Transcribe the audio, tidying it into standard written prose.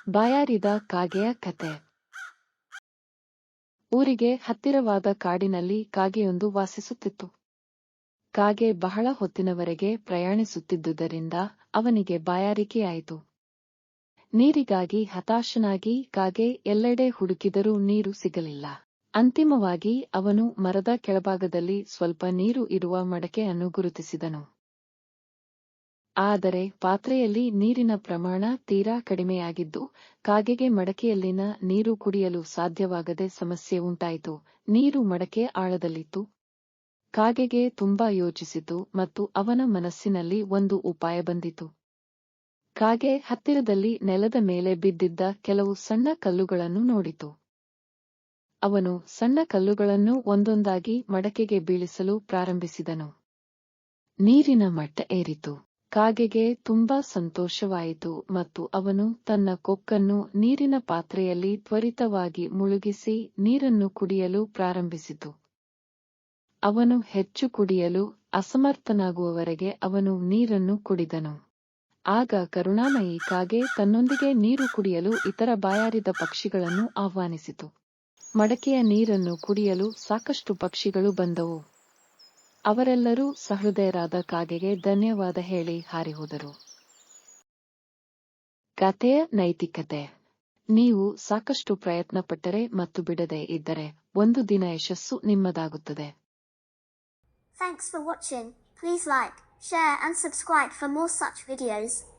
ಬಾಯಾರಿದ ಕಾಗೆಯ ಕತೆ. ಊರಿಗೆ ಹತ್ತಿರವಾದ ಕಾಡಿನಲ್ಲಿ ಕಾಗೆಯೊಂದು ವಾಸಿಸುತ್ತಿತ್ತು. ಕಾಗೆ ಬಹಳ ಹೊತ್ತಿನವರೆಗೆ ಪ್ರಯಾಣಿಸುತ್ತಿದ್ದುದರಿಂದ ಅವನಿಗೆ ಬಾಯಾರಿಕೆಯಾಯಿತು. ನೀರಿಗಾಗಿ ಹತಾಶನಾಗಿ ಕಾಗೆ ಎಲ್ಲೆಡೆ ಹುಡುಕಿದರೂ ನೀರು ಸಿಗಲಿಲ್ಲ. ಅಂತಿಮವಾಗಿ ಅವನು ಮರದ ಕೆಳಭಾಗದಲ್ಲಿ ಸ್ವಲ್ಪ ನೀರು ಇರುವ ಮಡಕೆಯನ್ನು ಗುರುತಿಸಿದನು. ಆದರೆ ಪಾತ್ರೆಯಲ್ಲಿ ನೀರಿನ ಪ್ರಮಾಣ ತೀರಾ ಕಡಿಮೆಯಾಗಿದ್ದು ಕಾಗೆಗೆ ಮಡಕೆಯಲ್ಲಿನ ನೀರು ಕುಡಿಯಲು ಸಾಧ್ಯವಾಗದೆ ಸಮಸ್ಯೆ ಉಂಟಾಯಿತು. ನೀರು ಮಡಕೆ ಆಳದಲ್ಲಿತ್ತು. ಕಾಗೆಗೆ ತುಂಬಾ ಯೋಚಿಸಿತು ಮತ್ತು ಅವನ ಮನಸ್ಸಿನಲ್ಲಿ ಒಂದು ಉಪಾಯ ಬಂದಿತು. ಕಾಗೆ ಹತ್ತಿರದಲ್ಲಿ ನೆಲದ ಮೇಲೆ ಬಿದ್ದಿದ್ದ ಕೆಲವು ಸಣ್ಣ ಕಲ್ಲುಗಳನ್ನು ನೋಡಿತು. ಅವನು ಸಣ್ಣ ಕಲ್ಲುಗಳನ್ನು ಒಂದೊಂದಾಗಿ ಮಡಕೆಗೆ ಬೀಳಿಸಲು ಪ್ರಾರಂಭಿಸಿದನು. ನೀರಿನ ಮಟ್ಟ ಏರಿತು. ಕಾಗೆಗೆ ತುಂಬಾ ಸಂತೋಷವಾಯಿತು ಮತ್ತು ಅವನು ತನ್ನ ಕೊಕ್ಕನ್ನು ನೀರಿನ ಪಾತ್ರೆಯಲ್ಲಿ ತ್ವರಿತವಾಗಿ ಮುಳುಗಿಸಿ ನೀರನ್ನು ಕುಡಿಯಲು ಪ್ರಾರಂಭಿಸಿತು. ಅವನು ಹೆಚ್ಚು ಕುಡಿಯಲು ಅಸಮರ್ಥನಾಗುವವರೆಗೆ ಅವನು ನೀರನ್ನು ಕುಡಿದನು. ಆಗ ಕರುಣಾಮಯಿ ಕಾಗೆ ತನ್ನೊಂದಿಗೆ ನೀರು ಕುಡಿಯಲು ಇತರ ಬಾಯಾರಿದ ಪಕ್ಷಿಗಳನ್ನು ಆಹ್ವಾನಿಸಿತು. ಮಡಕೆಯ ನೀರನ್ನು ಕುಡಿಯಲು ಸಾಕಷ್ಟು ಪಕ್ಷಿಗಳು ಬಂದವು. ಅವರೆಲ್ಲರೂ ಸಹೃದಯರಾದ ಕಾಗೆಗೆ ಧನ್ಯವಾದ ಹೇಳಿ ಹಾರಿಹೋದರು. ಕಥೆಯ ನೈತಿಕತೆ. ನೀವು ಸಾಕಷ್ಟು ಪ್ರಯತ್ನಪಟ್ಟರೆ ಮತ್ತು ಬಿಡದೆ ಇದ್ದರೆ ಒಂದು ದಿನ ಯಶಸ್ಸು ನಿಮ್ಮದಾಗುತ್ತದೆ. Thanks for watching. Please like, share and subscribe for more such videos.